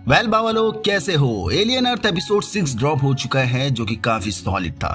Well बाबा लोग कैसे हो। एलियन अर्थ एपिसोड 6 ड्रॉप हो चुका है जो कि काफी सॉलिड था।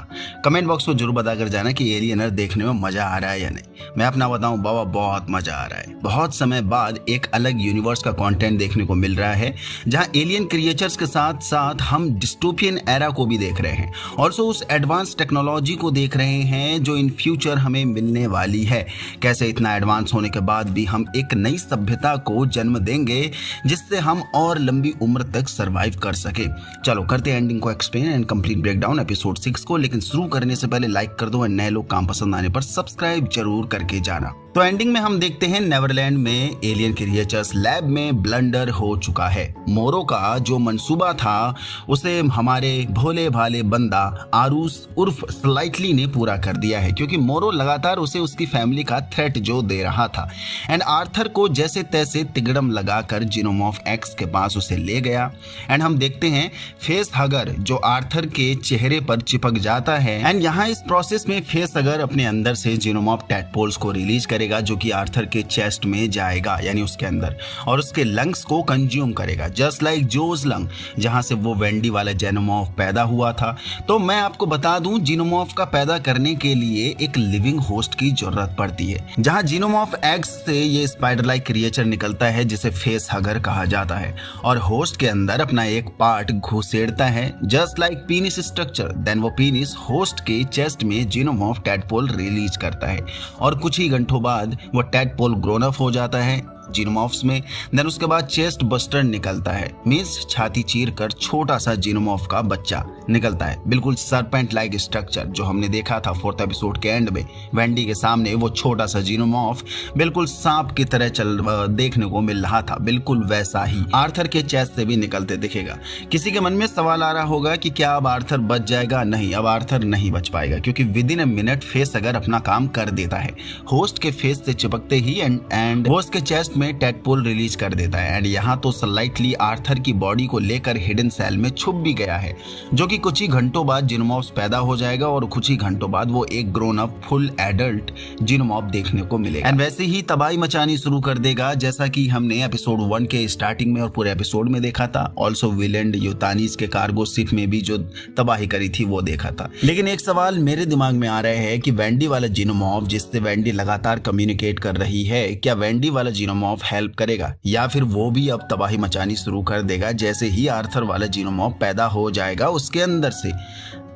कमेंट बॉक्स में जरूर बताकर जाना कि एलियन अर्थ देखने में मजा आ रहा है या नहीं। मैं अपना बताऊं बाबा, बहुत मजा आ रहा है। बहुत समय बाद एक अलग यूनिवर्स का कंटेंट देखने को मिल रहा है जहां एलियन क्रिएचर्स के साथ साथ हम डिस्टोपियन एरा को भी देख रहे हैं। ऑल्सो उस एडवांस टेक्नोलॉजी को देख रहे हैं जो इन फ्यूचर हमें मिलने वाली है। कैसे इतना एडवांस होने के बाद भी हम एक नई सभ्यता को जन्म देंगे जिससे हम और लंबी उम्र तक सरवाइव कर सके। चलो करते हैं एंडिंग को explain and complete breakdown episode 6 को। लेकिन शुरू करने से पहले लाइक कर दो एंड नए लोग काम पसंद आने पर सब्सक्राइब जरूर करके जाना। तो एंडिंग में हम देखते हैं नेवरलैंड में एलियन क्रिएचर्स लैब में ब्लंडर हो चुका है। मोरो का जो मंसूबा था उसे हमारे भोले भाले बंदा आरूस उर्फ स्लाइटली ने पूरा कर दिया है, क्योंकि मोरो लगातार उसे उसकी फैमिली का थ्रेट जो दे रहा था। एंड आर्थर को जैसे तैसे तिगड़म लगाकर जीनोमॉर्फ एक्स के पास उसे ले गया। एंड हम देखते हैं फेस हगर जो आर्थर के चेहरे पर चिपक जाता है। एंड यहाँ इस प्रोसेस में फेस हगर अपने अंदर से जीनोमॉर्फ टैडपोल्स को रिलीज करेगा जो कि आर्थर के चेस्ट में जाएगा, यानी उसके अंदर, और उसके लंग्स को कंज्यूम करेगा, जस्ट लाइक जोज लंग जहां से वो वेंडी वाला जीनोमॉर्फ पैदा हुआ था। तो मैं आपको बता दूं, जीनोमॉर्फ का पैदा करने के लिए एक लिविंग होस्ट की जरूरत पड़ती है। जहां जीनोमॉर्फ एग्स से ये स्पाइडर लाइक क्रिएचर निकलता है जिसे फेस हगर कहा जाता है, और होस्ट के अंदर अपना एक पार्ट घुसेड़ता है just like penis structure. Then वो पीनिस होस्ट के चेस्ट में जीनोमॉर्फ टैडपोल रिलीज करता है और कुछ ही घंटों बाद वो टैडपोल ग्रोन अप हो जाता है जीनोमॉर्फ्स में। देन उसके बाद चेस्ट बस्टर निकलता है, मींस छाती चीर कर छोटा सा जीनोमॉर्फ का बच्चा निकलता है। बिल्कुल सरपेंट लाइक स्ट्रक्चर जो हमने देखा था 4th एपिसोड के एंड में वेंडी के सामने, वो छोटा सा जीनोमॉर्फ बिल्कुल सांप की तरह देखने को मिल रहा था। बिल्कुल वैसा ही आर्थर के चेस्ट से भी निकलते दिखेगा। किसी के मन में सवाल आ रहा होगा कि क्या अब आर्थर बच जाएगा? नहीं, अब आर्थर नहीं बच पाएगा, क्योंकि with in a minute face अगर अपना काम कर देता है होस्ट के फेस से चिपकते ही एंड होस्ट के चेस्ट में टैडपोल रिलीज कर देता है। एंड यहाँ तो स्लाइटली आर्थर की बॉडी को लेकर हिडन सेल में छुप भी गया है, जो कि कुछ ही घंटों बाद जीनोमॉर्फ पैदा हो जाएगा और कुछ ही घंटों बाद वो एक ग्रोन अप फुल एडल्ट जीनोमॉर्फ देखने को मिलेगा। एंड वैसे ही तबाही मचानी शुरू कर देगा, जैसा कि हमने एपिसोड 1 के स्टार्टिंग में और पूरे एपिसोड में देखा था। ऑल्सो विलेंड यूतानीस के कार्गो शिप में भी जो तबाही करी थी वो देखा था। लेकिन एक सवाल मेरे दिमाग में आ रहा है कि वेंडी वाला जीनोमॉर्फ जिससे वेंडी लगातार कम्युनिकेट कर रही है, क्या वेंडी वाला जीनोमॉर्फ हेल्प करेगा या फिर वो भी अब तबाही मचानी शुरू कर देगा जैसे ही आर्थर वाला जीनोमॉर्फ पैदा हो जाएगा उसके अंदर से,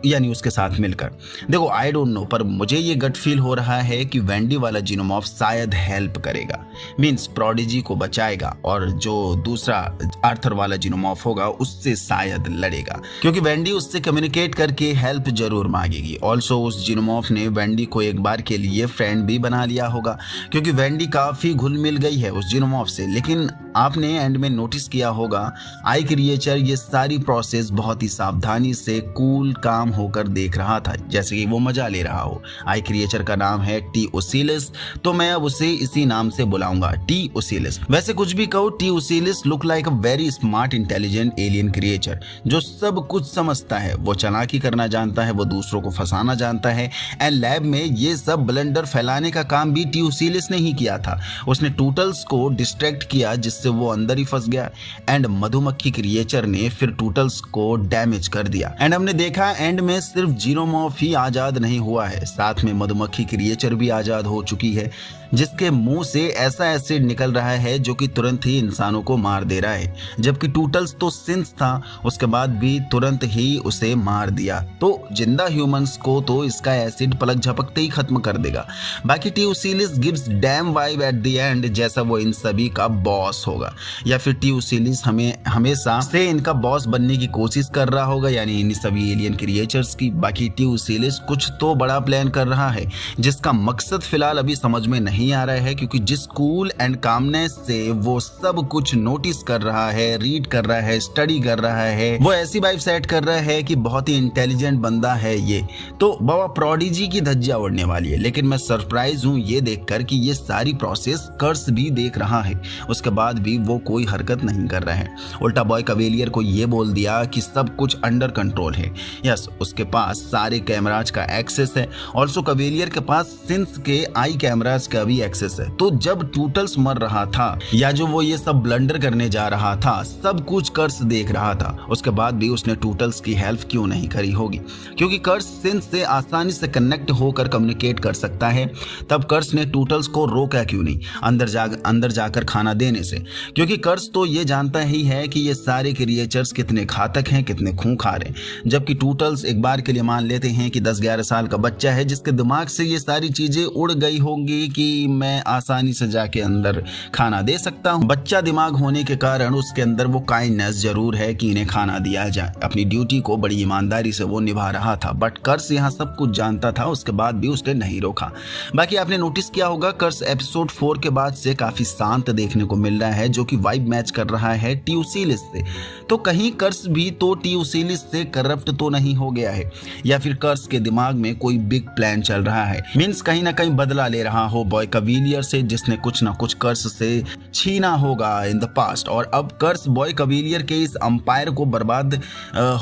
यानी उसके साथ मिलकर। देखो आई डोंट नो, पर मुझे ये गट फील हो रहा है कि वेंडी वाला जीनोमॉर्फ शायद हेल्प करेगा, मींस प्रोडिजी को बचाएगा, और जो दूसरा आर्थर वाला जीनोमॉर्फ होगा उससे शायद लड़ेगा, क्योंकि वेंडी उससे कम्युनिकेट करके हेल्प जरूर मांगेगी। ऑल्सो उस जीनोमॉर्फ ने वेंडी को एक बार के लिए फ्रेंड भी बना लिया होगा, क्योंकि वेंडी काफी घुल मिल गई है उस जीनोमॉर्फ से। लेकिन आपने एंड में नोटिस किया होगा आई क्रिएचर ये सारी प्रोसेस बहुत ही सावधानी से कूल काम होकर देख रहा था, जैसे कि वो मजा ले रहा हो। आई क्रिएचर का नाम है टी ओसिलिस, तो मैं अब उसे इसी नाम से बुलाऊंगा, टी ओसिलिस। वैसे कुछ भी कहो, टी ओसिलिस look like a very smart intelligent alien creature जो सब कुछ समझता है। वो चालाकी करना जानता है, वो दूसरों को फंसाना जानता है। एंड लैब में ये सब ब्लंडर फैलाने का काम भी टी ओसिलिस ने ही किया था। उसने टूटल्स को डिस्ट्रैक्ट किया जिससे वो अंदर ही फंस गया। एंड मधुमक्खी क्रिएचर ने फिर टूटल्स को डैमेज कर दिया। एंड हमने देखा एंड में सिर्फ जीनोमॉर्फ ही आजाद नहीं हुआ है, साथ में मधुमक्खी क्रिएचर भी आजाद हो चुकी है, जिसके मुंह से ऐसा एसिड निकल रहा है जो कि तुरंत ही इंसानों को मार दे रहा है। जबकि टूटल्स तो सिंस था, उसके बाद भी तुरंत ही उसे मार दिया। तो जिंदा ह्यूमंस को तो इसका एसिड पलक झपकते ही खत्म कर देगा। बाकी टी ओसिलिस gives damn vibe at the end, जैसा वो इन सभी का बॉस होगा, या फिर टी ओसिलिस हमेशा से इनका बॉस बनने की कोशिश कर रहा होगा, यानी इन सभी एलियन क्रिएचर्स की। बाकी टी ओसिलिस कुछ तो बड़ा प्लान कर रहा है जिसका मकसद फिलहाल अभी समझ में नहीं आ रहा है, क्योंकि जिस कूल एंड कामनेस से वो सब कुछ नोटिस कर रहा है, रीड कर रहा है, स्टडी कर रहा है, वो ऐसी वाइब सेट कर रहा है कि बहुत ही इंटेलिजेंट बंदा है ये। तो बाबा प्रोडिजी की धज्जियां उड़ने वाली है। लेकिन मैं सरप्राइज हूं ये देखकर कि ये सारी प्रोसेस कर्स भी देख रहा है, उसके बाद भी वो कोई हरकत नहीं कर रहा है। उल्टा बॉय कवेलियर को ये बोल दिया कि सब कुछ अंडर कंट्रोल है। यस, उसके पास सारे कैमराज का एक्सेस है। ऑल्सो कवेलियर के पास सिंस के आई कैमराज का तभी एक्सेस है। तो जब टूटल्स मर रहा था या जो वो ये सब ब्लंडर करने जा रहा था, सब कुछ कर्स देख रहा था, उसके बाद भी उसने टूटल्स की हेल्प क्यों नहीं करी होगी? क्योंकि कर्स सेंस से आसानी से कनेक्ट होकर कम्युनिकेट कर सकता है। तब कर्स ने टूटल्स को रोका क्यों नहीं अंदर जाकर खाना देने से? क्योंकि कर्स तो ये जानता ही है कि ये सारे क्रिएचर्स कितने घातक हैं, कितने खूंखार हैं। जबकि टूटल्स एक बार के लिए मान लेते हैं कि 10-11 साल का बच्चा है, जिसके दिमाग से ये सारी चीजें उड़ गई होंगी कि मैं आसानी से जाके अंदर खाना दे सकता हूँ। बच्चा दिमाग होने के कारण उसके अंदर वो काइंडनेस जरूर है कि इन्हें खाना दिया जाए। अपनी ड्यूटी को बड़ी ईमानदारी से वो निभा रहा था, बट कर्स यहाँ सब कुछ जानता था, उसके बाद भी उसने नहीं रोका। बाकी आपने नोटिस किया होगा कर्स एपिसोड 4 के बाद से काफी शांत देखने को मिल रहा है, जो कि वाइब मैच कर रहा है ट्यूसिलिस से। तो कहीं कर्स भी तो ट्यूसिलिस से करप्ट तो नहीं हो गया है, या फिर कर्स के दिमाग में कोई बिग प्लान चल रहा है। मींस कहीं ना कहीं बदला ले रहा हो बॉय कविलियर से, जिसने कुछ ना कुछ कर्स से छीना होगा इन द पास्ट, और अब कर्स बॉय कविलियर के इस अंपायर को बर्बाद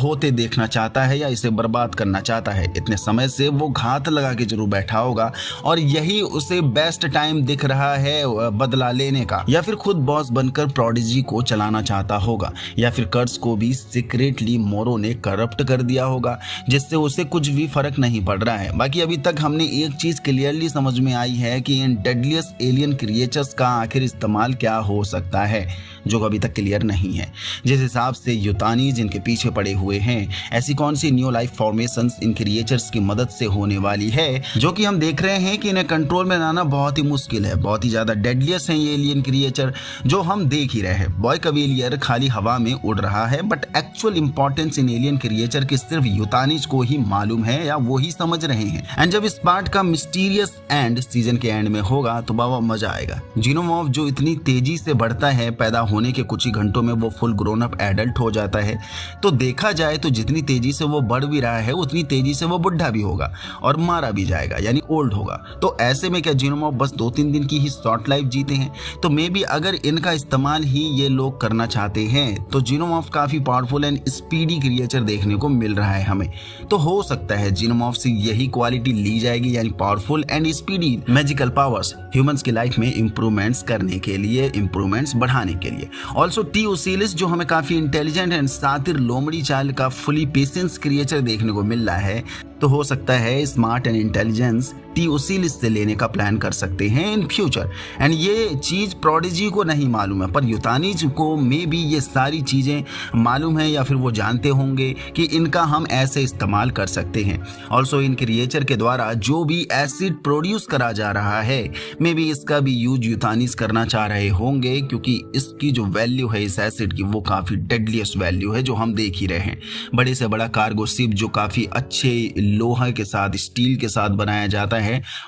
होते देखना चाहता है या इसे बर्बाद करना चाहता है। इतने समय से वो घात लगा के जरूर बैठा होगा और यही उसे बेस्ट टाइम दिख रहा है बदला लेने का, या फिर खुद बॉस बनकर प्रोडिजी को चलाना चाहता होगा, या फिर कर्स को भी सीक्रेटली मोरो ने करप्ट कर दिया होगा, जिससे उसे कुछ भी फर्क नहीं पड़ रहा है। बाकी अभी तक हमने एक चीज क्लियरली समझ में आई है कि इन डेडलिएस्ट एलियन क्रिएचर्स का आखिर इस्तेमाल क्या हो सकता है, जो अभी तक क्लियर नहीं है। जिस हिसाब से यूतानी जिनके पीछे पड़े हुए हैं, ऐसी कौन सी न्यू लाइफ फॉर्मेशंस इन क्रिएचर्स की मदद से होने वाली है, जो कि हम देख रहे हैं कि इन्हें कंट्रोल में लाना बहुत ही मुश्किल है। बहुत ही ज्यादा डेडलियस्ट हैं ये एलियन क्रिएचर, जो हम देख ही रहे हैं। बॉय कविलियर खाली हवा में उड़ रहा है, but actual importance in alien creature की सिर्फ यूतानीज को ही मालूम है या वो ही समझ रहे हैं। एंड जब इस पार्ट का मिस्टीरियस एंड सीजन के एंड में होगा तो बाबा मजा आएगा। जीनोमॉर्फ जो इतनी तेजी से बढ़ता है, पैदा होने के कुछ ही घंटों में वो फुल ग्रोन अप एडल्ट हो जाता है। तो देखा जाए तो जितनी तेजी से वो बढ़ भी रहा है, उतनी तेजी से वो बुढ़ा भी होगा और मारा भी जाएगा, यानी ओल्ड होगा। तो ऐसे में क्या जीनोमॉर्फ बस 2-3 दिन की ही शॉर्ट लाइफ जीते हैं? तो मे बी अगर इनका इस्तेमाल ही ये लोग करना चाहते हैं तो जीनोमॉर्फ काफी पावरफुल एंड स्पीडी क्रिएचर देखने को मिल रहा है हमें। तो हो सकता है जीनोमॉर्फ से यही क्वालिटी ली जाएगी, यानी powerful and speedy magical powers humans की लाइफ में इंप्रूवमेंट्स करने के लिए, इंप्रूवमेंट्स बढ़ाने के लिए। ऑल्सो ट्यूसिलिस जो हमें काफी इंटेलिजेंट एंड सातिर लोमड़ी चाल का फुली पेशेंस क्रिएचर देखने को मिल रहा है, तो हो सकता है स्मार्ट एंड इंटेलिजेंस ट्यूसिलिस से लेने का प्लान कर सकते हैं इन फ्यूचर। एंड ये चीज प्रोडिजी को नहीं मालूम है, पर यूतानीज को मे बी ये सारी चीजें मालूम है, या फिर वो जानते होंगे कि इनका हम ऐसे इस्तेमाल कर सकते हैं। ऑल्सो इन क्रिएचर के द्वारा जो भी एसिड प्रोड्यूस करा जा रहा है, मे बी इसका भी यूज यूतानीज करना चाह रहे होंगे, क्योंकि इसकी जो वैल्यू है इस एसिड की, वो काफी डेडलिएस्ट वैल्यू है, जो हम देख ही रहे हैं। बड़े से बड़ा कार्गो शिप जो काफी अच्छे लोहा के साथ, स्टील के साथ बनाया जाता है,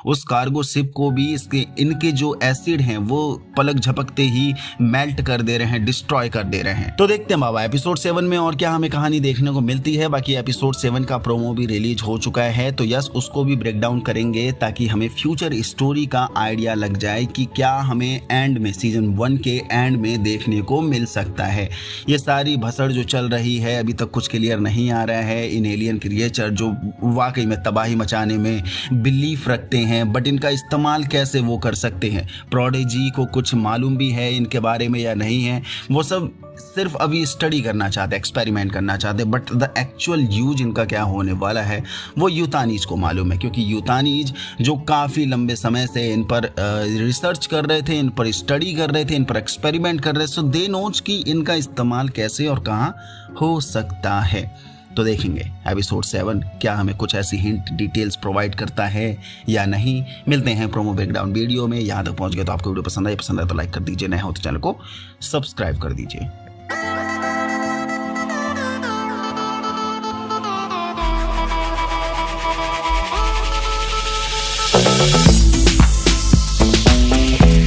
उस कार्गो शिप को भी इनके जो एसिड हैं वो पलक झपकते ही मेल्ट कर दे रहे हैं, डिस्ट्रॉय कर दे रहे हैं। तो देखते हैं बाबा एपिसोड 7 में और क्या हमें कहानी देखने को मिलती है। बाकी एपिसोड 7 का प्रोमो भी रिलीज हो चुका है, तो यस उसको भी ब्रेक डाउन करेंगे ताकि हमें फ्यूचर स्टोरी का आइडिया लग जाए कि क्या हमें एंड में, सीजन 1 के एंड में देखने को मिल सकता है। ये सारी भसड़ जो चल रही है अभी तक कुछ क्लियर नहीं आ रहा है। इन एलियन क्रिएचर जो वाकई में तबाही मचाने में बिलीफ रखते हैं, बट इनका इस्तेमाल कैसे वो कर सकते हैं। प्रोडिजी को कुछ मालूम भी है इनके बारे में या नहीं है, वो सब सिर्फ अभी स्टडी करना चाहते, एक्सपेरिमेंट करना चाहते, बट द एक्चुअल यूज इनका क्या होने वाला है वो यूतानीज को मालूम है, क्योंकि यूतानीज जो काफ़ी लंबे समय से इन पर रिसर्च कर रहे थे, इन पर स्टडी कर रहे थे, इन पर एक्सपेरिमेंट कर रहे थे, सो दे नोज कि इनका इस्तेमाल कैसे और कहाँ हो सकता है। तो देखेंगे एपिसोड 7 क्या हमें कुछ ऐसी हिंट डिटेल्स प्रोवाइड करता है या नहीं। मिलते हैं प्रोमो ब्रेकडाउन वीडियो में। यहाँ तक पहुँच गए तो आपको वीडियो पसंद आए तो लाइक कर दीजिए, नए हो तो चैनल को सब्सक्राइब कर दीजिए।